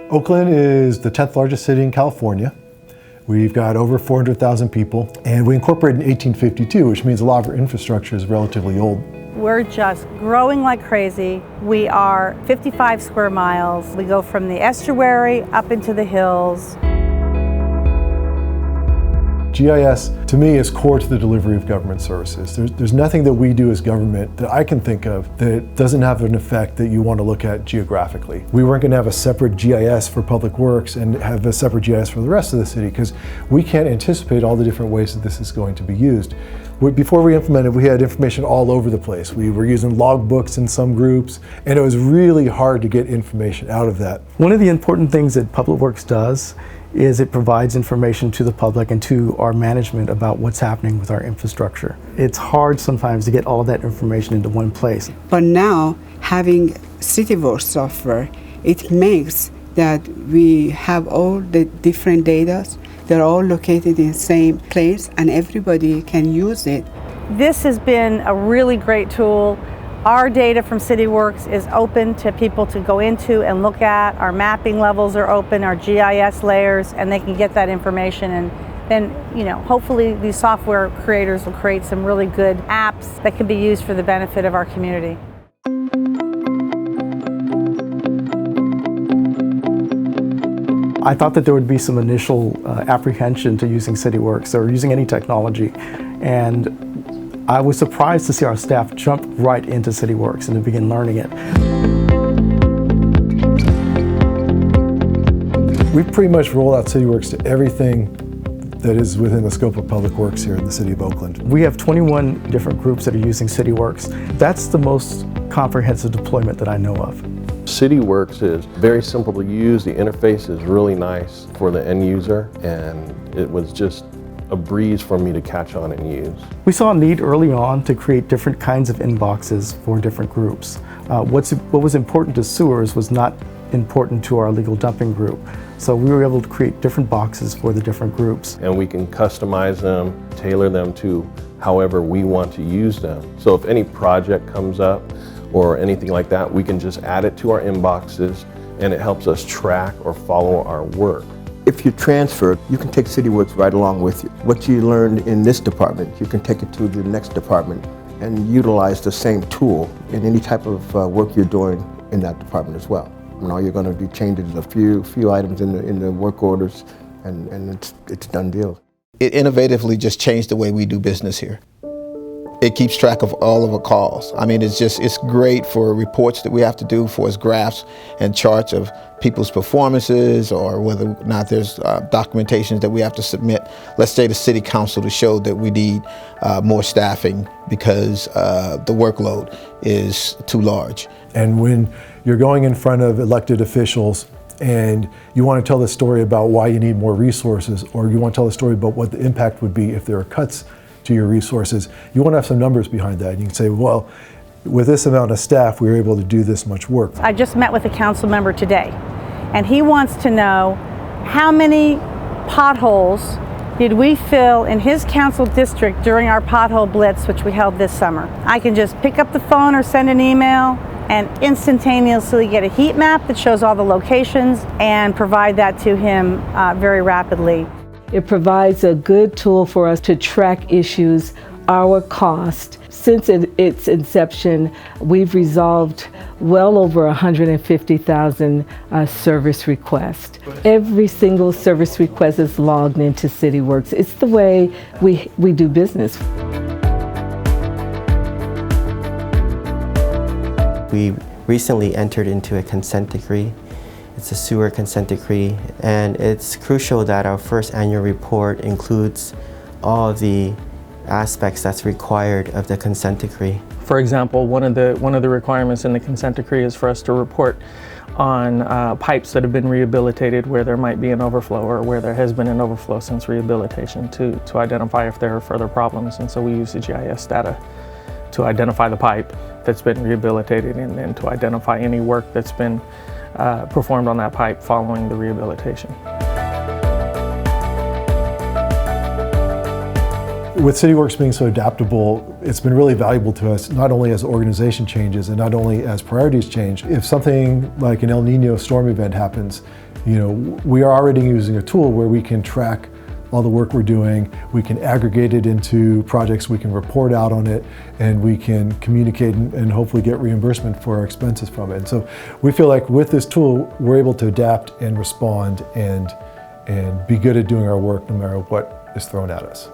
Oakland is the 10th largest city in California. We've got over 400,000 people, and we incorporated in 1852, which means a lot of our infrastructure is relatively old. We're just growing like crazy. We are 55 square miles. We go from the estuary up into the hills. GIS, to me, is core to the delivery of government services. There's nothing that we do as government that I can think of that doesn't have an effect that you want to look at geographically. We weren't going to have a separate GIS for Public Works and have a separate GIS for the rest of the city because we can't anticipate all the different ways that this is going to be used. Before we implemented, we had information all over the place. We were using log books in some groups, and it was really hard to get information out of that. One of the important things that Public Works does is it provides information to the public and to our management about what's happening with our infrastructure. It's hard sometimes to get all that information into one place. But now, having Cityworks software, it makes that we have all the different data. They're all located in the same place and everybody can use it. This has been a really great tool. Our data from Cityworks is open to people to go into and look at. Our mapping levels are open, our GIS layers, and they can get that information. And then, hopefully these software creators will create some really good apps that can be used for the benefit of our community. I thought that there would be some initial apprehension to using Cityworks or using any technology, and I was surprised to see our staff jump right into Cityworks and to begin learning it. We've pretty much rolled out Cityworks to everything that is within the scope of Public Works here in the city of Oakland. We have 21 different groups that are using Cityworks. That's the most comprehensive deployment that I know of. Cityworks is very simple to use. The interface is really nice for the end user, and it was just a breeze for me to catch on and use. We saw a need early on to create different kinds of inboxes for different groups. What was important to sewers was not important to our illegal dumping group. So we were able to create different boxes for the different groups. And we can customize them, tailor them to however we want to use them. So if any project comes up or anything like that, we can just add it to our inboxes, and it helps us track or follow our work. If you're transferred, you can take Cityworks right along with you. What you learned in this department, you can take it to the next department and utilize the same tool in any type of work you're doing in that department as well. And all you're going to be changing is a few items in the work orders, and it's done deal. It innovatively just changed the way we do business here. It keeps track of all of our calls. I mean, it's great for reports that we have to do for us, graphs and charts of people's performances, or whether or not there's documentations that we have to submit, let's say to City Council, to show that we need more staffing because the workload is too large. And when you're going in front of elected officials and you want to tell the story about why you need more resources, or you want to tell the story about what the impact would be if there are cuts to your resources, you want to have some numbers behind that. And you can say, well, with this amount of staff, we were able to do this much work. I just met with a council member today, and he wants to know how many potholes did we fill in his council district during our pothole blitz, which we held this summer. I can just pick up the phone or send an email and instantaneously get a heat map that shows all the locations and provide that to him very rapidly. It provides a good tool for us to track issues, our cost. Since its inception, we've resolved well over 150,000 service requests. Every single service request is logged into Cityworks. It's the way we do business. We recently entered into a consent decree. It's a sewer consent decree, and it's crucial that our first annual report includes all of the aspects that's required of the consent decree. For example, one of the requirements in the consent decree is for us to report on pipes that have been rehabilitated where there might be an overflow, or where there has been an overflow since rehabilitation, to identify if there are further problems. And so we use the GIS data to identify the pipe that's been rehabilitated, and then to identify any work that's been performed on that pipe following the rehabilitation. With Cityworks being so adaptable, it's been really valuable to us, not only as organization changes and not only as priorities change. If something like an El Nino storm event happens, we are already using a tool where we can track all the work we're doing, we can aggregate it into projects, we can report out on it, and we can communicate and hopefully get reimbursement for our expenses from it. And so we feel like with this tool, we're able to adapt and respond and be good at doing our work no matter what is thrown at us.